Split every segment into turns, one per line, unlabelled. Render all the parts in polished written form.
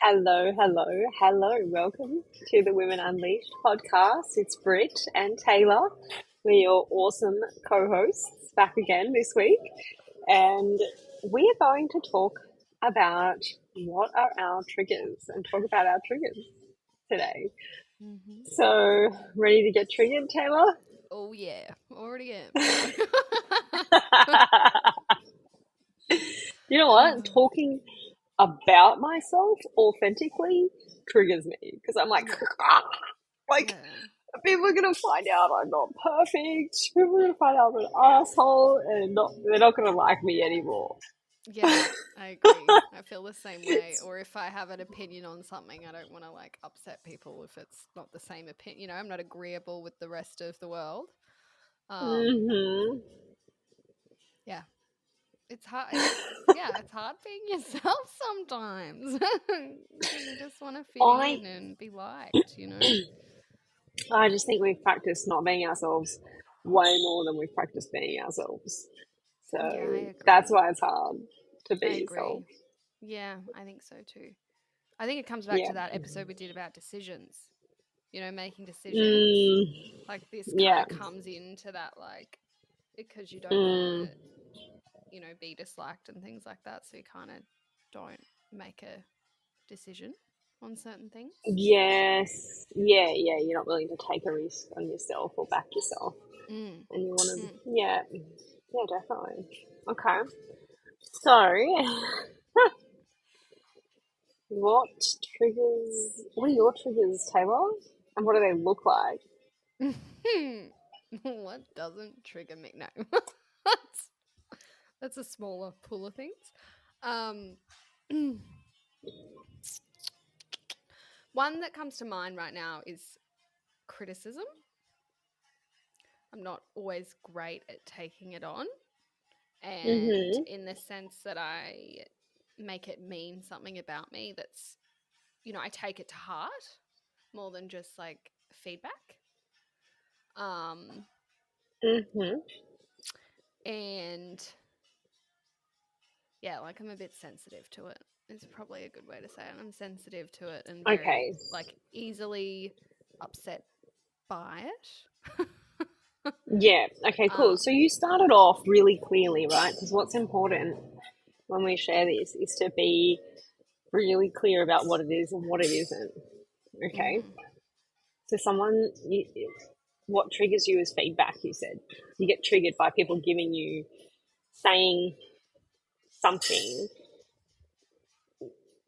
Hello, hello, hello. Welcome to the Women Unleashed podcast. It's Britt and Taylor. We're your awesome co hosts back again this week. And we are going to talk about what are our triggers and talk about our triggers today.
Mm-hmm.
So, ready to get triggered, Taylor?
Oh yeah, already am.
You know what? Talking about myself authentically triggers me because I'm like,
Yeah,
like,
yeah,
people are gonna find out I'm not perfect. People are gonna find out I'm an asshole, and they're not gonna like me anymore.
yeah. I agree. I feel the same way.
It's,
Or if I have an opinion on something, I don't want to upset people if it's not the same opinion. I'm not agreeable with the rest of the world. Um,
hmm
yeah, it's hard. It's hard being yourself sometimes because you just want to fit
I
in and be liked.
I just think we've practiced not being ourselves way more than we've practiced being ourselves. So
Yeah, I
that's
agree.
why it's hard to
I
be yourself.
agree. Yeah, I think so too. I think it comes back
Yeah.
to that episode we did about decisions. Making decisions.
Mm,
Like this kind
yeah.
of comes into that, because you don't want
Mm.
to, be disliked and things like that. So you kind of don't make a decision on certain things.
Yes. Yeah, yeah. You're not willing to take a risk on yourself or back yourself.
Mm.
And you want
Mm.
to, yeah. Yeah, definitely. Okay. So, what are your triggers, Taylor? And what do they look like?
What doesn't trigger me? No, that's, that's a smaller pool of things. Um, one that comes to mind right now is criticism. I'm not always great at taking it on. And
Mm-hmm.
in the sense that I make it mean something about me that's, I take it to heart more than just feedback. Um,
Mm-hmm.
and yeah, I'm a bit sensitive to it. Is probably a good way to say it. I'm sensitive to it and very
Okay.
easily upset by it.
Yeah. Okay, cool.
um,
So you started off really clearly, right? Because what's important when we share this is to be really clear about what it is and what it isn't. Okay.
mhm.
So what triggers you is feedback, you said. You get triggered by people giving you, saying something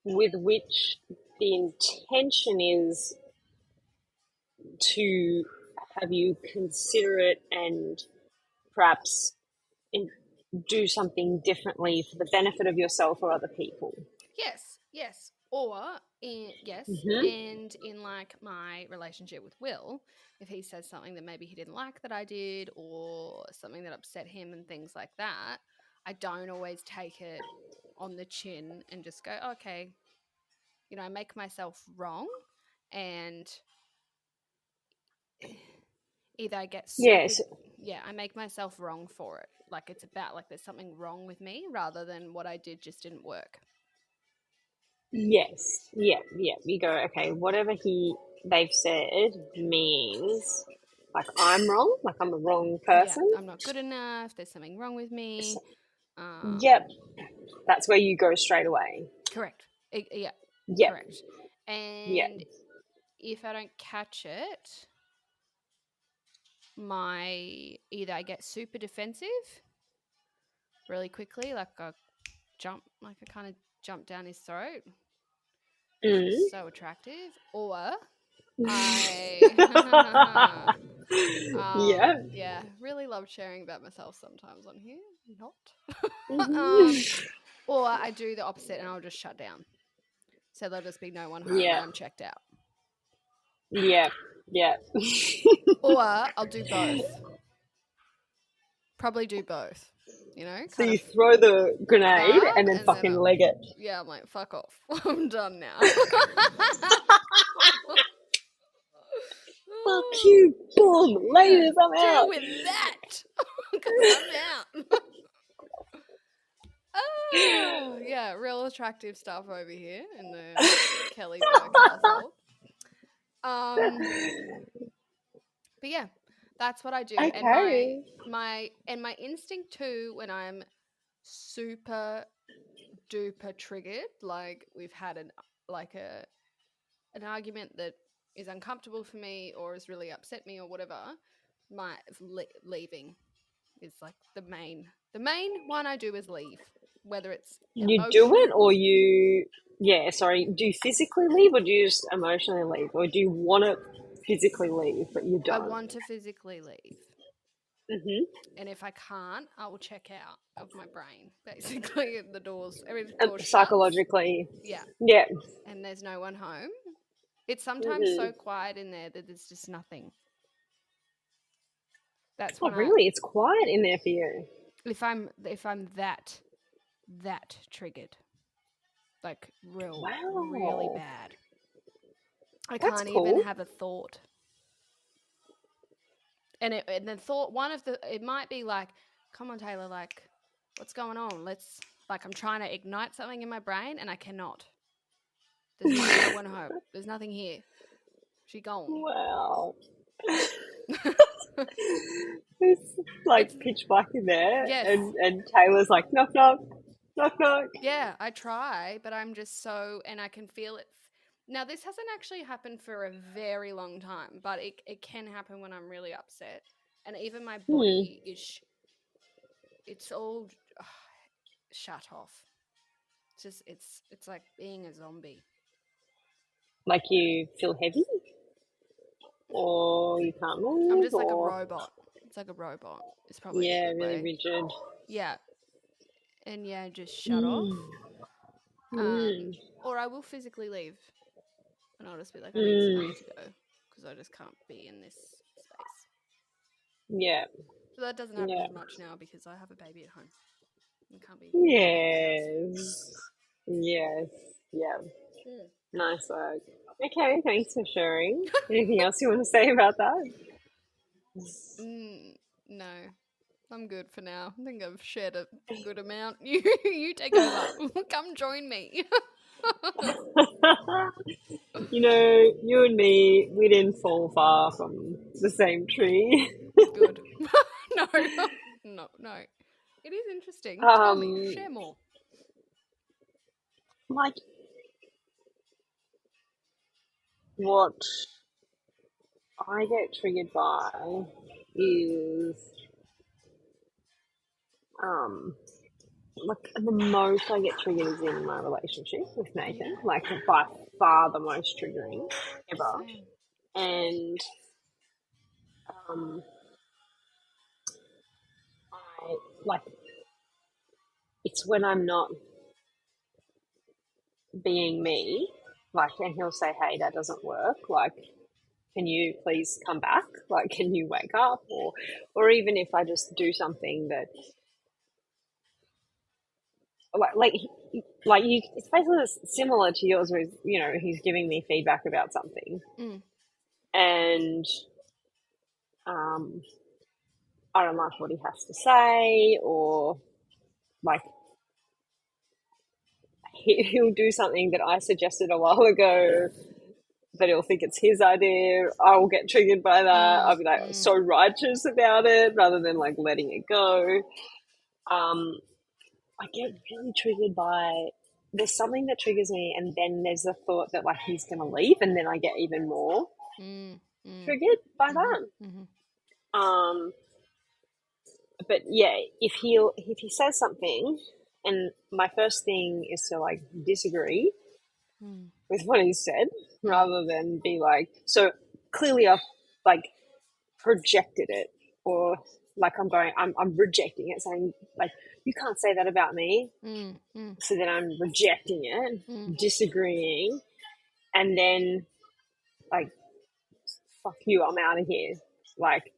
with which the intention is to have you consider it and perhaps in, do something differently for the benefit of yourself or other people.
Yes, yes. Or yes,
Mm-hmm.
and in my relationship with Will, if he says something that maybe he didn't like that I did, or something that upset him and things like that, I don't always take it on the chin and just go, okay, I make myself wrong, and either I get super,
Yes.
yeah, I make myself wrong for it. Like it's about there's something wrong with me rather than what I did just didn't work.
Yes. Yeah. Yeah. You go, okay, whatever they've said means like I'm wrong, like I'm a wrong
Yeah,
person.
I'm not good enough. There's something wrong with me.
So, yep. That's where you go straight away.
Correct. Yeah,
Yep.
correct.
Yeah.
And if I don't catch it, my either I get super defensive really quickly, I kind of jump down his throat because he's
Mm.
so attractive, or I,
Yeah.
yeah, really love sharing about myself sometimes on here. Not,
Mhm.
or I do the opposite and I'll just shut down. So there'll just be no one home and
Yeah.
I'm checked out.
Yeah. Yeah.
Or I'll do both. Probably do both.
So
Kind
you
of
throw the grenade
start
and then
and then
fucking leg it.
yeah, I'm like, fuck off. I'm done now.
Fuck you, boom,
Yeah,
ladies, I'm
deal
out.
with that because I'm out. Yeah, real attractive stuff over here in the Kelly Burke household. Um, but yeah, that's what I do, and my
Okay.
my and my instinct too when I'm super duper triggered, like we've had like a an argument that is uncomfortable for me or has really upset me or whatever, my leaving is like the main one I do is leave, whether it's
You do
emotional.
it or you, yeah, sorry, do you physically leave or do you just emotionally leave? Or do you want to physically leave but you
I
don't?
want to physically leave.
Mm-hmm.
And if I can't, I will check out of my brain. Basically, every
And
door shuts.
psychologically,
Yeah,
yeah.
and there's no one home. It's sometimes
Mm-hmm.
so quiet in there that there's just nothing. That's
Oh,
when I
really? It's quiet in there for you.
if I'm that triggered, like really
Wow.
bad. I
That's
can't even
cool.
have a thought. And the thought one of the it might be like, come on Taylor, like what's going on? Let's like I'm trying to ignite something in my brain and I cannot. There's no one home. There's nothing here. She gone.
Wow. It's like
It's
pitch black in there,
yes.
and Taylor's like, knock, knock, knock, knock.
Yeah, I try, but I'm just so and I can feel it. Now this hasn't actually happened for a very long time, but it can happen when I'm really upset. And even my
Hmm.
body is it's all shut off. It's like being a zombie.
Like you feel heavy, or you can't
I'm
move,
just like a
or
robot. It's like a robot. It's probably a
yeah,
good
really
way.
rigid.
Yeah, and yeah, just shut off.
Mm.
Um,
Mm.
or I will physically leave, and I'll just be like, I
Mm.
need to go because I just can't be in this space.
Yeah.
But that doesn't happen
Yeah.
as much now because I have a baby at home. I can't be leaving the house.
Yes. Yes. Yeah.
Mm.
Nice work. Okay, thanks for sharing. Anything else you want to say about that?
No, I'm good for now. I think I've shared a good amount. You take over. Come join me.
You know, you and me, we didn't fall far from the same tree.
Good. No, no. It is interesting. Tell me,
Um,
share more.
like what I get triggered by is um like the most I get triggered is in my relationship with Nathan.
Yeah,
Like by far the most triggering ever.
same.
And um I like it's when I'm not being me, like, and he'll say, "Hey, that doesn't work. Like, can you please come back? Like, can you wake up?" Or even if I just do something that, like, like you, it's basically similar to yours, where he's giving me feedback about something,
Mm,
and um, I don't like what he has to say, or like he'll do something that I suggested a while ago, but he'll think it's his idea. I will get triggered by that. I'll
mm,
be like
mm,
so righteous about it rather than like letting it go. Um, I get really triggered by there's something that triggers me, and then there's the thought that like he's gonna leave, and then I get even more
mm, mm,
triggered by
mm-hmm,
that.
mm-hmm,
Um, but yeah, if he says something, and my first thing is to like disagree
mm,
with what he said,
mm,
rather than be like, so clearly I've like projected it, or like I'm rejecting it, saying like you can't say that about me.
mm, mm,
So then I'm rejecting
mm.
it, disagreeing, and then like fuck you, I'm out of here. Like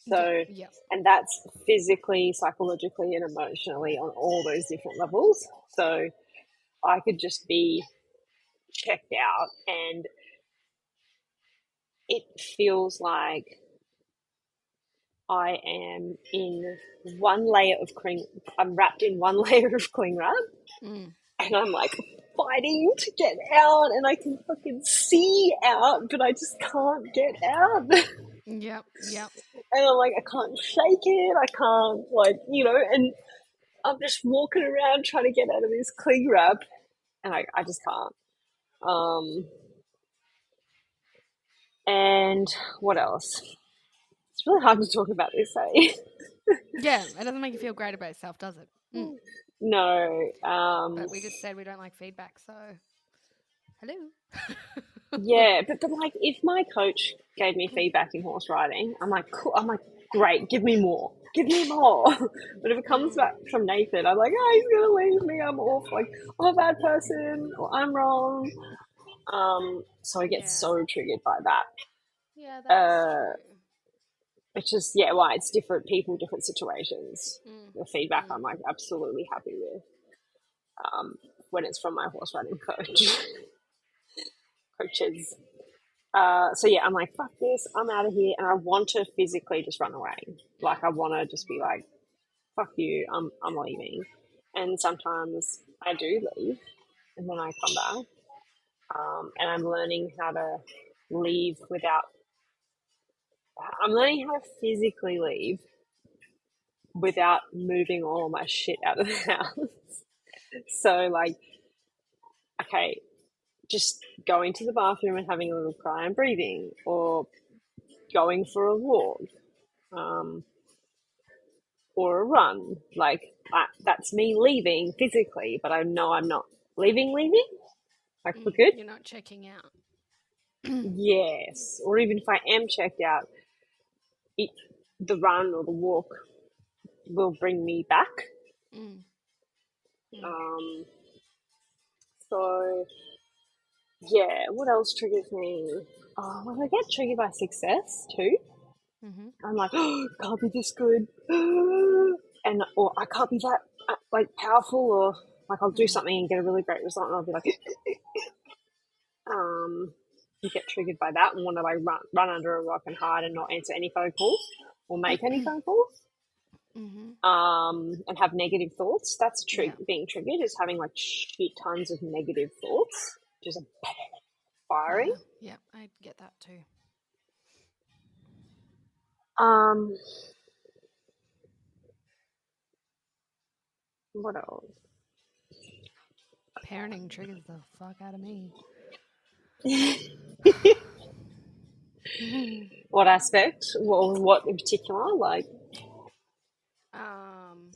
Yeah,
so,
yeah,
and that's physically, psychologically, and emotionally on all those different levels. So I could just be checked out, and it feels like I am in one layer of cling. I'm wrapped in one layer of cling wrap,
Mm.
and I'm like fighting to get out, and I can fucking see out, but I just can't get out.
Yep. Yep.
And I'm like, I can't shake it. I can't, like, and I'm just walking around trying to get out of this cling wrap, and I just can't. Um, and what else? It's really hard to talk about this, eh?
Yeah. It doesn't make you feel great about yourself, does it? Mm.
No.
But we just said we don't like feedback, so hello.
Yeah, but like, if my coach gave me feedback in horse riding, I'm like, cool. I'm like, great, give me more, give me more. But if it comes back from Nathan, I'm like, oh, he's gonna leave me. I'm off. Like, I'm a bad person, or I'm wrong. So I get
Yeah.
so triggered by that.
Yeah, that is true.
It's just, yeah, why it's different people, different situations.
Mm.
The feedback
Mm.
I'm like absolutely happy with when it's from my horse riding coaches. So yeah, I'm like, fuck this, I'm out of here, and I want to physically just run away. Like, I want to just be like, fuck you, I'm leaving. And sometimes I do leave, and then I come back, and I'm learning how to leave without. I'm learning how to physically leave without moving all my shit out of the house. So like, okay, just going to the bathroom and having a little cry and breathing, or going for a walk, um, or a run. Like, that's me leaving physically, but I know I'm not leaving. Like, for good.
You're not checking out.
Yes, or even if I am checked out, it, the run or the walk will bring me back.
Mm. Mm.
Um, so yeah, what else triggers me? Oh, when I get triggered by success too,
Mm-hmm.
I'm like, oh, can't be this good, and or I can't be that like powerful, or like I'll do
Mm.
something and get a really great result, and I'll be like, you get triggered by that and want to like run under a rock and hide and not answer any phone calls or make any phone calls,
Mm-hmm.
and have negative thoughts. That's
Yeah.
being triggered, is having like shit tons of negative thoughts, just firing.
Yeah. Yeah. I get that too.
Um, what else?
Parenting triggers the fuck out of me.
What aspect? What in particular? Like,
um,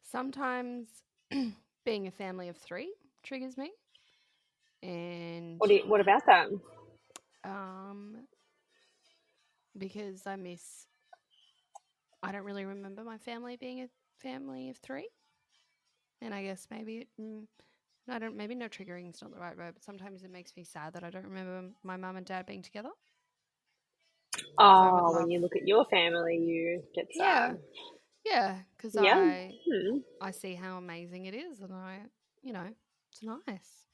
sometimes being a family of three triggers me, and
what about that?
um, because I don't really remember my family being a family of three, and I guess I don't. Maybe no triggering is not the right word, but sometimes it makes me sad that I don't remember my mum and dad being together. Because I would
Oh, when
love,
you look at your family, you get
yeah,
sad.
yeah, because
Yeah.
I see how amazing it is, and it's nice.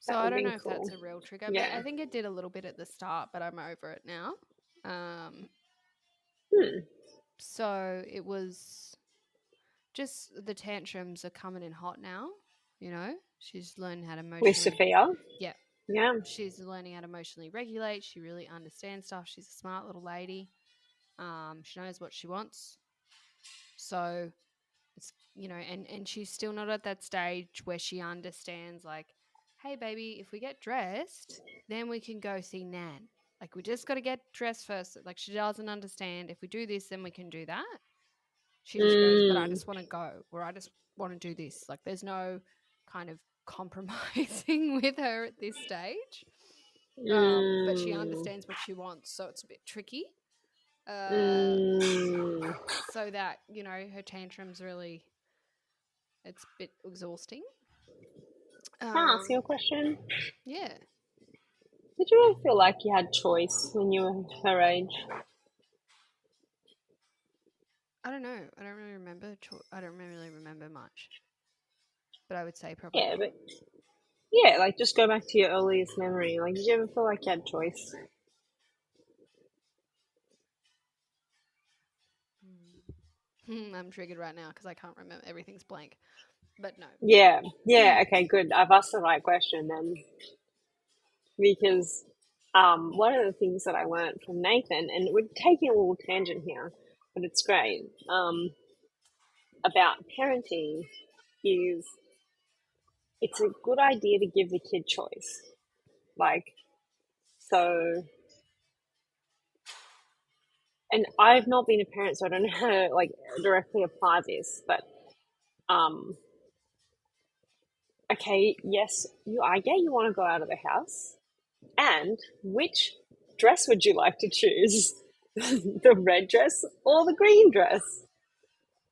So
That
I
would
don't
be
know if
cool.
that's a real trigger. I
Yeah.
think it did a little bit at the start, but I'm over it now. Um,
Hmm.
so it was just the tantrums are coming in hot now. She's learned how to
With
emotionally,
Sophia.
yeah,
Yeah.
she's learning how to emotionally regulate. She really understands stuff. She's a smart little lady. She knows what she wants. So it's and she's still not at that stage where she understands, like, hey baby, if we get dressed, then we can go see Nan. Like, we just got to get dressed first. Like, she doesn't understand, if we do this then we can do that. She just goes, but I
Mm.
just want to go, or I just want to do this. Like, there's no kind of compromising with her at this stage. But she
Mm.
understands what she wants, so it's a bit tricky. uh
Mm.
so that her tantrums really, it's a bit exhausting.
Can I ask you a
Um,
question?
yeah,
Did you ever feel like you had choice when you were her age?
I don't know. I don't really remember. I don't really remember much, but I would say probably
Yeah,
not.
but Yeah, like just go back to your earliest memory. Like, did you ever feel like you had choice?
I'm triggered right now because I can't remember. Everything's blank. But no.
Yeah, yeah, okay, good. I've asked the right question then. Because one of the things that I learned from Nathan, and we're taking a little tangent here, but it's great, about parenting is it's a good idea to give the kid choice. Like, so, and I've not been a parent, so I don't know how to like directly apply this, but um, okay, yes, I get you want to go out of the house, and which dress would you like to choose? The red dress or the green dress?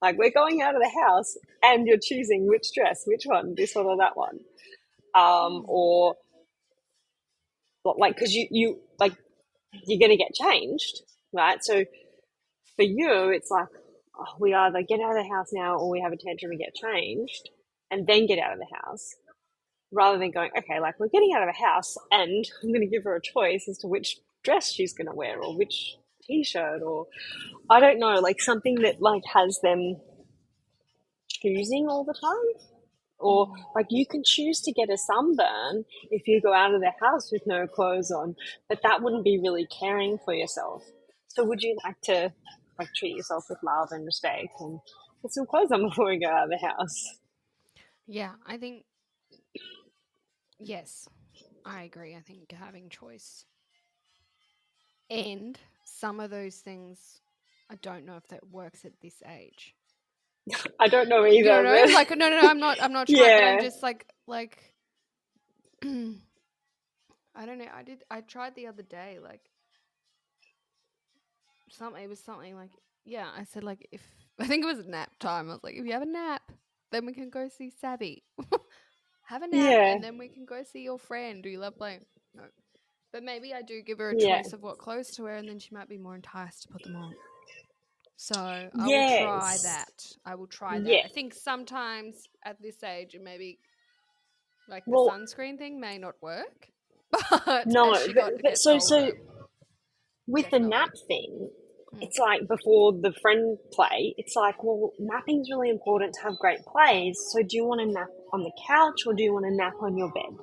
Like, we're going out of the house and you're choosing which dress, which one, this one or that one.
Hmm.
Or like, because like, you're going to get changed, right? So for you, it's like, oh, we either get out of the house now or we have a tantrum and get changed and then get out of the house, rather than going, okay, like, we're getting out of the house and I'm going to give her a choice as to which dress she's going to wear or which t-shirt, or I don't know, like something that like has them choosing all the time. Or
Mm.
like, you can choose to get a sunburn if you go out of the house with no clothes on, but that wouldn't be really caring for yourself. So would you like to like treat yourself with love and respect and put some clothes on before we go out of the house?
Yeah, I think, yes, I agree. I think having choice. And some of those things, I don't know if that works at this age.
I don't know
You
either,
don't know?
but
Like, no, no, no, I'm not trying, but I'm
yeah,
just like, I don't know. I tried the other day, like, it was something like, yeah, I said, like, if, I think it was nap time. I was like, if you have a nap, then we can go see Savvy. Have a nap,
yeah,
and then we can go see your friend. Do you love playing? No. But maybe I do give her a
yeah,
choice of what clothes to wear, and then she might be more enticed to put them on. So I will try
yes,
that. I will try that.
yeah.
I think sometimes at this age, it maybe like the
Well,
sunscreen thing may not work, but
no,
as she
but
gets
so
older,
with
yes,
the
go on.
nap thing,
Mm.
it's like before the friend play, it's like, well, napping's really important to have great plays. So do you want to nap on the couch or do you want to nap on your bed?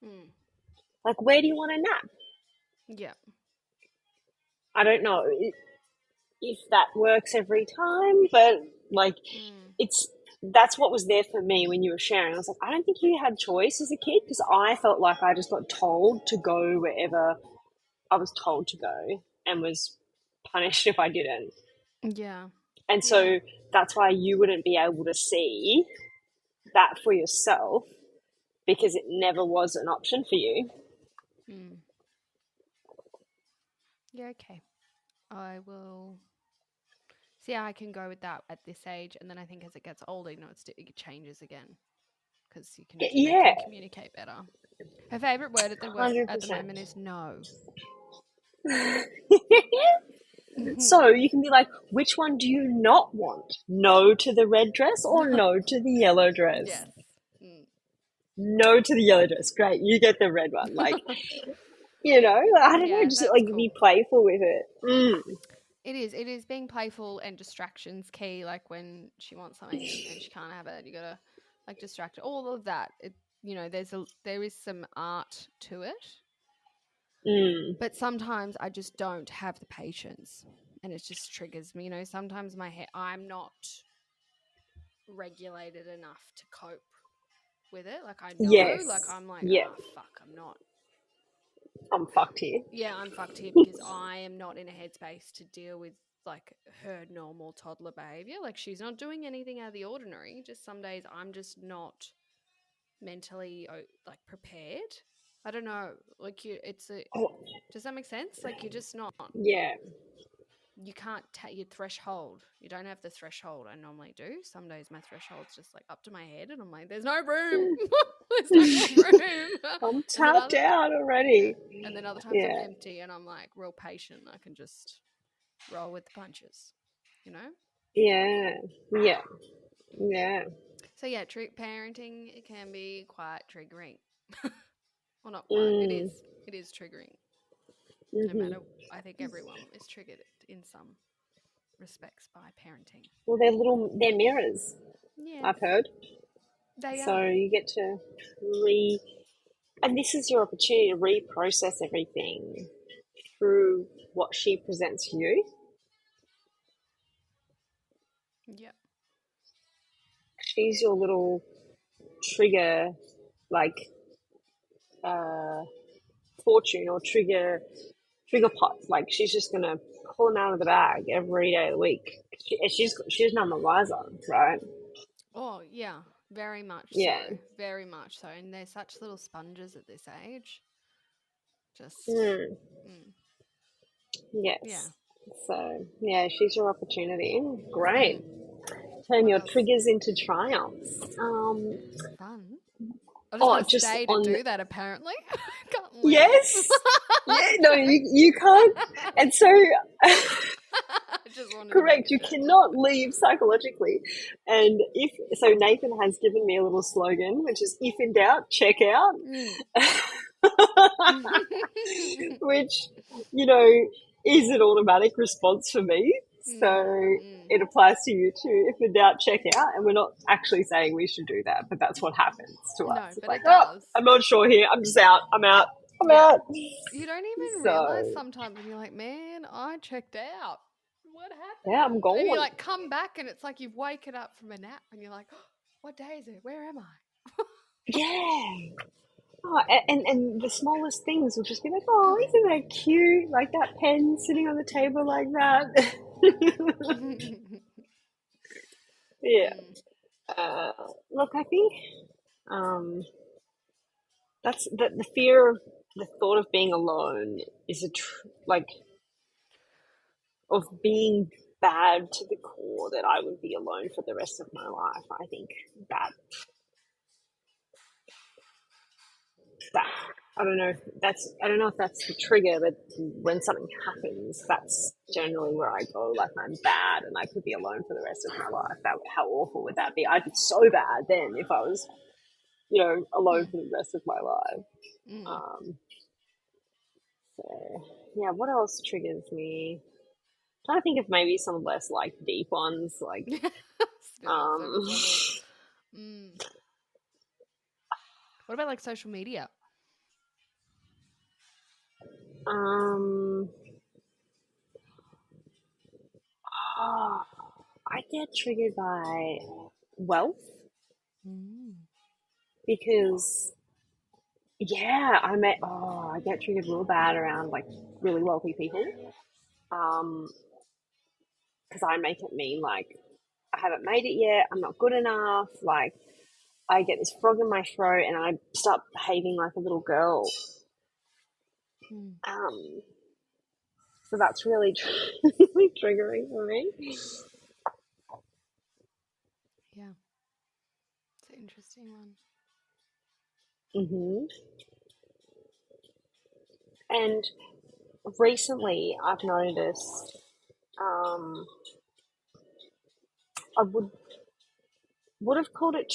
Mm.
Like, where do you want to nap?
Yeah.
I don't know if that works every time, but like,
Mm.
it's that's what was there for me when you were sharing. I was like, I don't think you had choice as a kid because I felt like I just got told to go wherever I was told to go and was punished if I didn't.
Yeah.
And
Yeah.
so that's why you wouldn't be able to see that for yourself because it never was an option for you.
Mm. Yeah. Okay. I will see how I can go with that at this age, and then I think as it gets older, it changes again because they
Yeah,
can communicate better. Her favorite word at the
100%.
moment is no.
So you can be like, which one do you not want? No to the red dress or no to the yellow dress?
Yes. Mm.
No to the yellow dress. Great, you get the red one. Like, I don't know,
Yeah,
just
that's
like be
cool.
playful with it.
It is. It is being playful and distractions key. Like when she wants something and she can't have it, you gotta like distract her. All of that. There is some art to it,
Mm.
but sometimes I just don't have the patience, and it just triggers me. Sometimes I'm not regulated enough to cope with it. Like I know, like
Yes.
I'm like,
Yeah.
fuck, I'm not.
I'm fucked here.
Yeah, I'm fucked here because I am not in a headspace to deal with like her normal toddler behavior. Like she's not doing anything out of the ordinary. Just some days I'm just not mentally like prepared. I don't know. Like
Oh,
does that make sense? Like you're just not.
yeah.
You can't take your threshold. You don't have the threshold I normally do. Some days my threshold's just like up to my head, and I'm like, "There's no room. There's no more room."
I'm
and then
tapped
other
out already.
and then other times I'm
Yeah.
empty, and I'm like real patient. I can just roll with the punches, you know?
Yeah. Yeah. Yeah.
So yeah, parenting it can be quite triggering. Well, not quite. It is.
Mm,
It is triggering. No
hmm.
matter, I think everyone is triggered in some respects by parenting.
Well, they're mirrors,
Yeah,
I've heard.
they
So
are.
you get to re, and this is your opportunity to reprocess everything through what she presents to you.
Yeah.
She's your little trigger, like uh, fortune or trigger pot. Like she's just gonna pull them out of the bag every day of the week. She's none the wiser, right?
Oh, yeah. Very much so.
Yeah.
Very much so. And they're such little sponges at this age. Just,
Mm,
mm, yeah.
yes. So yeah, she's your opportunity. Great.
Mm.
Turn
What
your
else?
triggers into triumphs.
Fun. I've just got
Oh,
to
just
stay to
on.
do that, apparently. Can't leave.
Yes. Yeah. No, you can't. And so,
I just wanted to make
correct.
a
You
joke.
cannot leave psychologically. And if so, Nathan has given me a little slogan, which is "If in doubt, check out,"
Mm.
which is an automatic response for me. So
Mm.
it applies to you too. If in doubt, check out. And we're not actually saying we should do that, but that's what happens to us.
No,
It's
but
like,
it
oh,
does.
I'm not sure here. I'm just out. I'm out. I'm
Yeah.
out.
You don't even realize
So
sometimes when you're like, man, I checked out. What
yeah, I'm
happened? And you
gone.
like come back and it's like you've woken up from a nap and you're like, oh, what day is it? Where am I?
Yeah. Oh, and the smallest things will just be like, oh, isn't that cute? Like that pen sitting on the table like that. Yeah.
Mm.
Uh, Look, I think um, that's the fear, the thought of being alone is like of being bad to the core that I would be alone for the rest of my life. I think that that I don't know if that's the trigger, but when something happens, that's generally where I go. Like I'm bad, and I could be alone for the rest of my life. That how awful would that be? I'd be so bad then if I was, alone
Mm.
for the rest of my life.
Mm.
Um, so yeah, what else triggers me? I'm trying to think of maybe some less like deep ones, like
Spilling
um,
surface level. Mm. What about like social media?
um, oh, I get triggered by wealth
Mm.
because I get triggered real bad around like really wealthy people. Um, because I make it mean like I haven't made it yet, I'm not good enough, like I get this frog in my throat and I start behaving like a little girl.
Mm.
Um, so that's really, really triggering for me.
Yeah, it's an interesting one.
Hmm. And recently, I've noticed um, I would have called it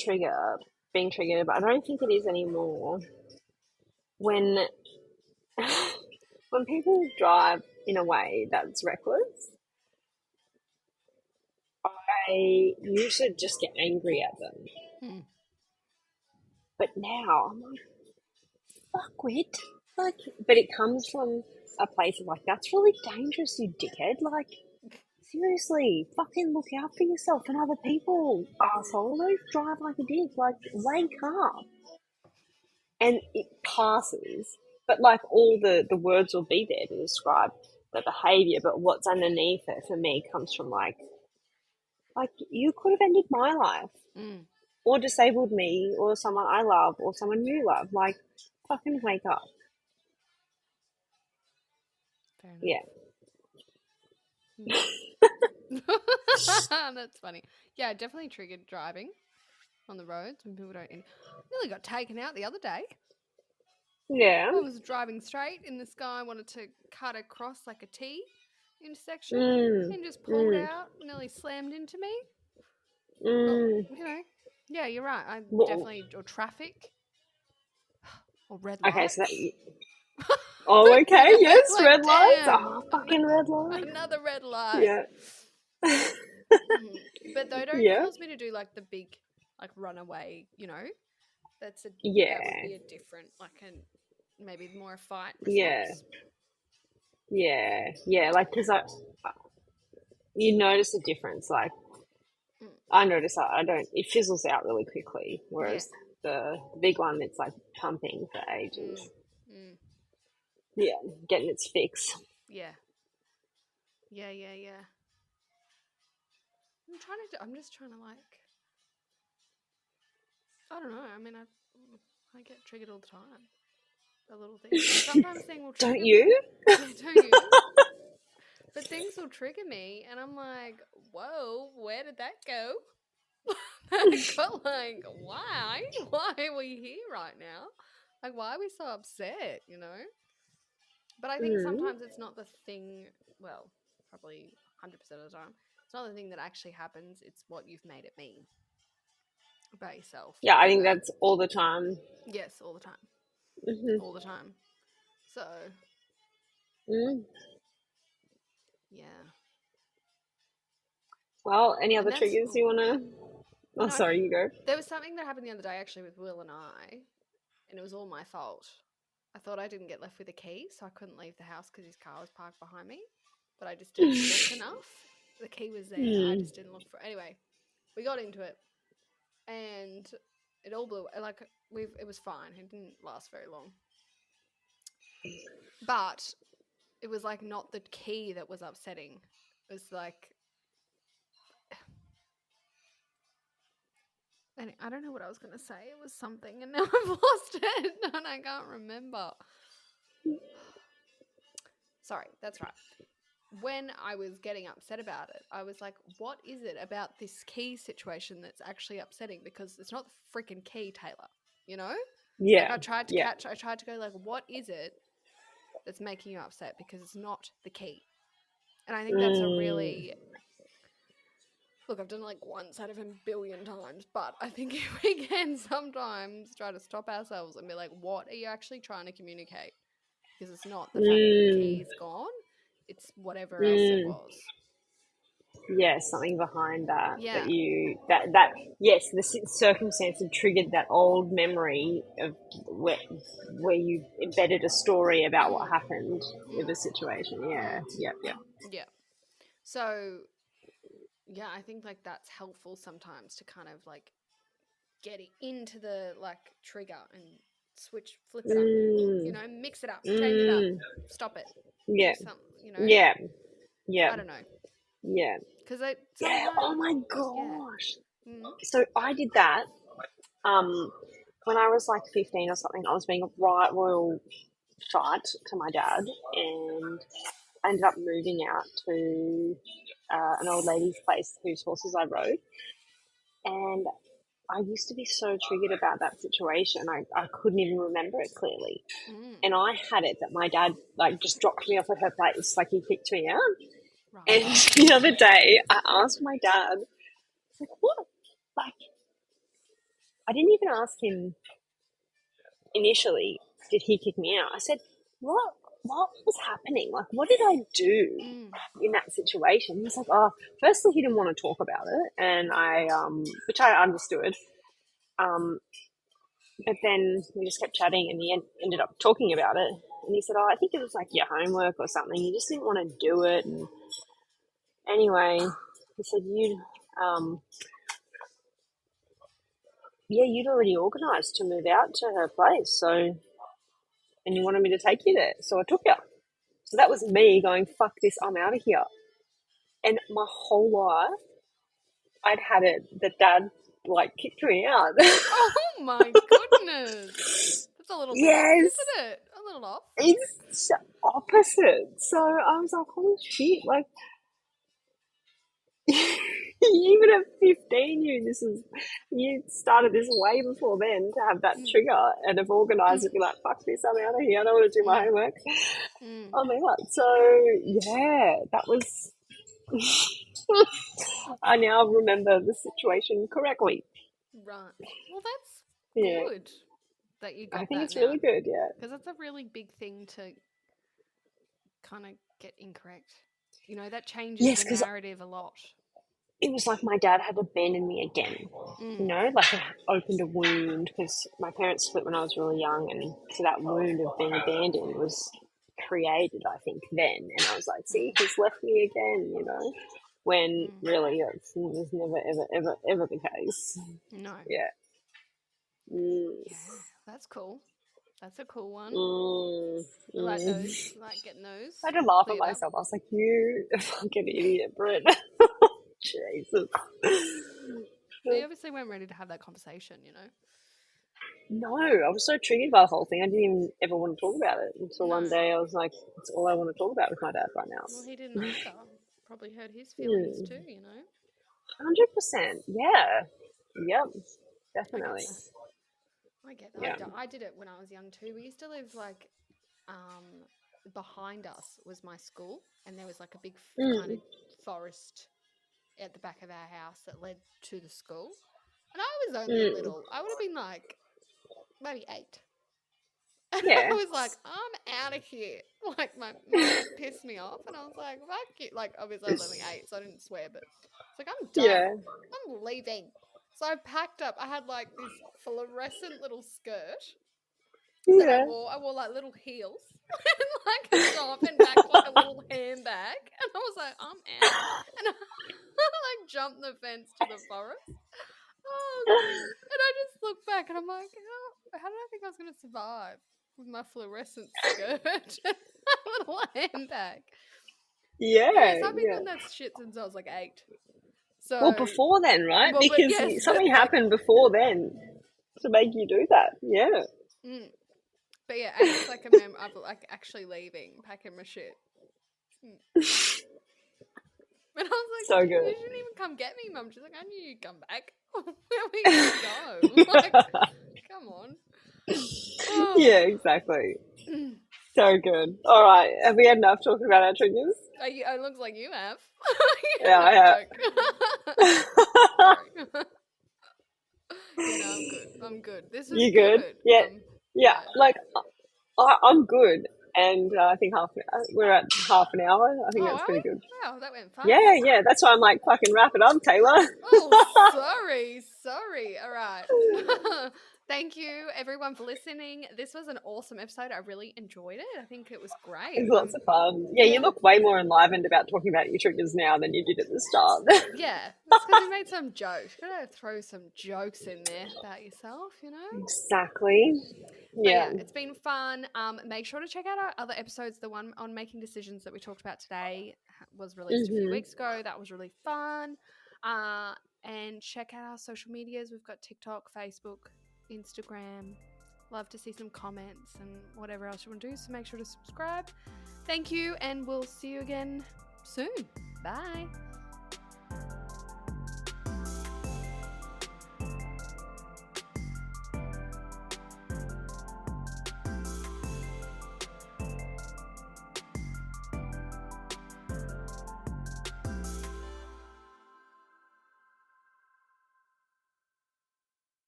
being triggered, but I don't think it is anymore. When when people drive in a way that's reckless, I used to just get angry at them.
Mm.
But now I'm like, fuck wit. Like, but it comes from a place of like, that's really dangerous, you dickhead. Like, seriously, fucking look out for yourself and other people, asshole. Don't drive like a dick. Like, wake up. And it passes, but like all the words will be there to describe the behavior, but what's underneath it for me comes from like you could have ended my life
Mm.
or disabled me or someone I love or someone you love. Like, fucking wake up.
Fair enough.
Yeah.
Mm. That's funny. Yeah, definitely triggered driving on the roads when people don't. Nearly got taken out the other day.
Yeah.
I was driving straight, and this guy wanted to cut across like a T intersection,
Mm,
and just pulled
mm,
out, nearly slammed into me. Well,
mm.
you know. Yeah, you're right. I
Well,
definitely, or traffic or red
okay, so that.
lights.
Oh, okay, yes,
Like,
red lights.
damn,
Oh, fucking red light.
another red light.
Yeah.
But they don't
Yeah.
cause me to do like the big, like runaway. That would
Yeah.
be a different, like maybe more a fight
Yeah.
response.
Yeah. Yeah. Like, because you notice a difference. Like,
Mm,
I notice I don't, it fizzles out really quickly.
yeah.
Whereas the big one, it's like pumping for
Mm,
ages.
mm,
Yeah. Getting its fix.
yeah. Yeah. Yeah. Yeah. I'm just trying to like. I don't know. I mean, I get triggered all the time by little things, and sometimes things will
Don't
trigger me.
you?
Yeah, don't you? But things will trigger me, and I'm like, whoa, where did that go? I got like, why are we here right now? Like, why are we so upset? But I think
Mm.
sometimes it's not the thing. Well, probably 100% of the time, it's not the thing that actually happens. It's what you've made it mean about yourself
Yeah, I
in
think
that.
that's all the time.
Yes, all the time,
Hmm.
all the time. So
Mm.
yeah,
Well, any
and
other
that's
triggers you want to? Oh,
no.
sorry, you go.
There was something that happened the other day actually with Will and I, and it was all my fault. I thought I didn't get left with a key, so I couldn't leave the house because his car was parked behind me. But I just didn't look enough. The key was there. I
Mm.
just didn't look for it. Anyway, we got into it, and it all blew. Like it was fine. It didn't last very long, but it was like not the key that was upsetting. It was like I don't know what I was gonna say. It was something, and now I've lost it, and I can't remember. Sorry, that's right. When I was getting upset about it, I was like, what is it about this key situation that's actually upsetting? Because it's not the freaking key, Taylor. You know? Like
Yeah. Yeah.
I tried to go like, what is it that's making you upset? Because it's not the key. And I think that's a
Mm.
really look, I've done it like once out of a billion times, but I think if we can sometimes try to stop ourselves and be like, what are you actually trying to communicate? Because it's not the fact that the
Mm.
key is gone, it's whatever else it
Mm.
was.
Yeah, something behind that
Yeah.
that yes, the circumstance had triggered that old memory of where you embedded a story about what
Mm,
happened with
mm,
the situation. Yeah.
mm.
Yep. Yep.
Yeah. So, yeah, I think like that's helpful sometimes to kind of like get it into the like trigger and flip it on.
Mm.
Mix it up, change it up,
Mm.
stop it, do
Yeah.
something,
Yeah. Yeah.
I don't know.
Yeah.
Because I
Yeah. Oh
sometimes,
my
yeah.
gosh.
Mm,
So I did that. Um, when I was like 15 or something, I was being a right royal shite to my dad, and I ended up moving out to an old lady's place whose horses I rode. And I used to be so triggered about that situation. I couldn't even remember it clearly.
mm,
And I had it that my dad like just dropped me off at her place, like he kicked me out. And
right.
the other day I asked my dad, like, what? Like, I didn't even ask him initially, did he kick me out? I said, what was happening? Like, what did I do
Mm,
in that situation? He's like, oh, firstly, he didn't want to talk about it, and which I understood. Um, but then we just kept chatting, and he ended up talking about it. And he said, oh, I think it was like your homework or something. You just didn't want to do it. And anyway, he said, yeah, you'd already organised to move out to her place, so, and you wanted me to take you there, so I took you. So that was me going, fuck this, I'm out of here. And my whole life, I'd had it that dad, like, kicked me out.
oh my goodness. That's a little bit off,
Yes,
isn't it? A little off.
it's opposite. So I was like, holy shit, like, even at 15, you started this way before then to have that
Mm,
trigger and have organised
mm,
it, be like, fuck this, I'm out of here, I don't want to do my
mm,
homework.
mm.
Oh my god. So yeah, that was I now remember the situation correctly.
Right. Well, that's
Yeah,
good that you
I
got
think
that
it's
now,
really good. Yeah.
because that's a really big thing to kind of get incorrect. You know, that changes
Yes,
the
because
narrative a lot.
it was like my dad had abandoned me again. You
Mm.
know, like I opened a wound because my parents split when I was really young, and so that wound of being abandoned was created, I think, then. And I was like, see,
Mm.
he's left me again, you know, when
Mm.
really that's was never, ever, ever, ever the case.
No.
Yeah. Mm,
Yeah, that's cool. That's a cool one.
mm,
I like
mm.
those. I like getting those
I had to laugh at
cleared up.
myself. I was like, you fucking idiot, Britt. Jesus.
But you obviously weren't ready to have that conversation, you know?
No, I was so triggered by the whole thing. I didn't even ever want to talk about it until one
No.
day I was like, it's all I want to talk about with my dad right
Well,
now.
he didn't either. Probably hurt his feelings
Mm,
too, you know?
100%. Yeah. Yep.
I get
Definitely.
that. I get that.
Yeah.
I did it when I was young too. We used to live like behind us was my school, and there was like a big kind of
Mm,
forest at the back of our house that led to the school. And I was only
mm.
little. I would have been like maybe 8. And I
Yeah.
was like, I'm out of here. Like, my mum pissed me off, and I was like, fuck you. Like, obviously, I was only 8, so I didn't swear, but it's like, I'm done.
Yeah.
I'm leaving. So I packed up. I had like this fluorescent little skirt that I
Yeah.
wore. I wore like little heels and like a top and back like a little handbag. And I was like, I'm out. And I like jumped the fence to the forest. Oh god! And I just look back and I'm like, how did I think I was going to survive with my fluorescent skirt and my little handbag? But
Yeah.
yes, I've been
Yeah.
doing that shit since I was like 8.
Well,
So,
before then, right?
well, but
Because
yes, but
something
like,
happened before then to make you do that. Yeah.
mm, but yeah, 8's like a mem. I'm like actually leaving, packing my shit. Mm. And I was like,
So
you
good.
didn't even come get me, Mum. She's like, I knew you'd come back. Where were you going to go? Like, come on.
Yeah,
Oh.
exactly. So good. All right. Have we had enough talking about our triggers?
It looks like you have.
Yeah,
No,
I have.
joke. Sorry. Yeah, no, I'm good. I'm good. This is
You good?
good.
Yeah. Yeah.
Yeah.
Like, I'm good. And I think we're at half an hour. I think
Oh,
that's
are
pretty
we?
good.
Wow, that went
Yeah,
fast.
yeah. That's why I'm like, fucking wrap it up, Taylor.
Oh, sorry. All right. Thank you, everyone, for listening. This was an awesome episode. I really enjoyed it. I think it was great.
It's lots of fun. Yeah, you
Yeah,
look way more enlivened about talking about your triggers now than you did at the start.
yeah. It's because we made some jokes. Gotta throw some jokes in there about yourself, you know.
Exactly.
But
Yeah.
yeah, it's been fun. Make sure to check out our other episodes. The one on making decisions that we talked about today was released a few weeks ago. That was really fun. And check out our social medias. We've got TikTok, Facebook, Instagram. Love to see some comments and whatever else you want to do. So make sure to subscribe. Thank you, and we'll see you again soon. Bye.